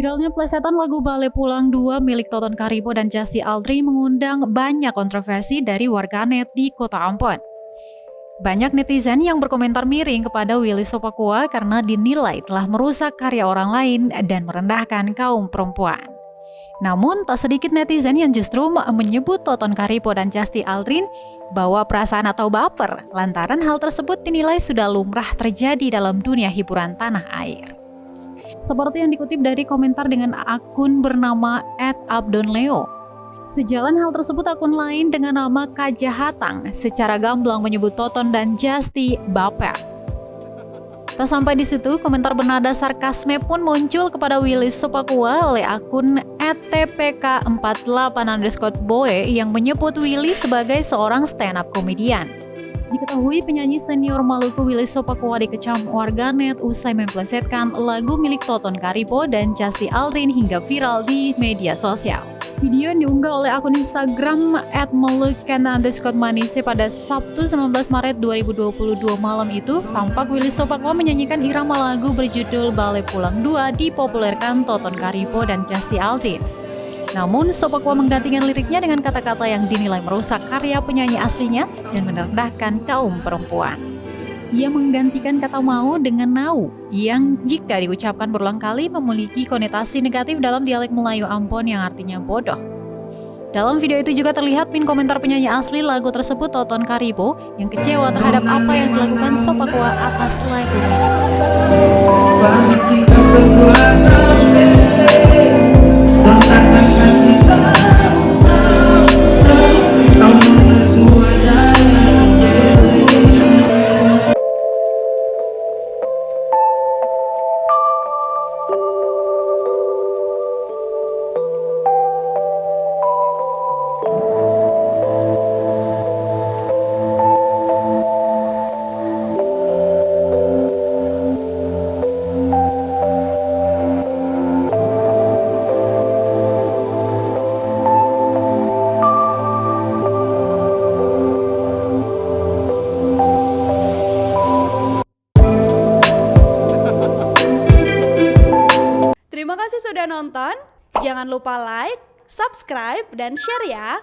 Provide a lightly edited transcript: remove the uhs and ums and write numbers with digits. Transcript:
Viralnya plesetan lagu Bale Pulang 2 milik Toton Karipo dan Justy Aldrin mengundang banyak kontroversi dari warganet di kota Ambon. Banyak netizen yang berkomentar miring kepada Willy Sopakua karena dinilai telah merusak karya orang lain dan merendahkan kaum perempuan. Namun, tak sedikit netizen yang justru menyebut Toton Karipo dan Justy Aldrin bawa perasaan atau baper, lantaran hal tersebut dinilai sudah lumrah terjadi dalam dunia hiburan tanah air. Seperti yang dikutip dari komentar dengan akun bernama @abdonleo. Sejalan hal tersebut, akun lain dengan nama Kajahatang secara gamblang menyebut Toton dan Justy baper. Tak sampai di situ, komentar bernada sarkasme pun muncul kepada Willy Sopakua oleh akun @tpk48_boy yang menyebut Willy sebagai seorang stand-up komedian. Diketahui penyanyi senior Maluku Willy Sopakua dikecam warganet usai memplesetkan lagu milik Toton Karipo dan Justy Aldrin hingga viral di media sosial. Video yang diunggah oleh akun Instagram @melukan_manise pada Sabtu 19 Maret 2022 malam itu, tampak Willy Sopakua menyanyikan irama lagu berjudul Bale Pulang 2 dipopulerkan Toton Karipo dan Justy Aldrin. Namun, Sopakua menggantikan liriknya dengan kata-kata yang dinilai merusak karya penyanyi aslinya dan merendahkan kaum perempuan. Ia menggantikan kata mau dengan nau, yang jika diucapkan berulang kali memiliki konotasi negatif dalam dialek Melayu Ambon yang artinya bodoh. Dalam video itu juga terlihat pin komentar penyanyi asli lagu tersebut, Toton Karipo, yang kecewa terhadap apa yang dilakukan Sopakua atas lagu ini. Terima kasih sudah nonton. Jangan lupa like, subscribe, dan share ya.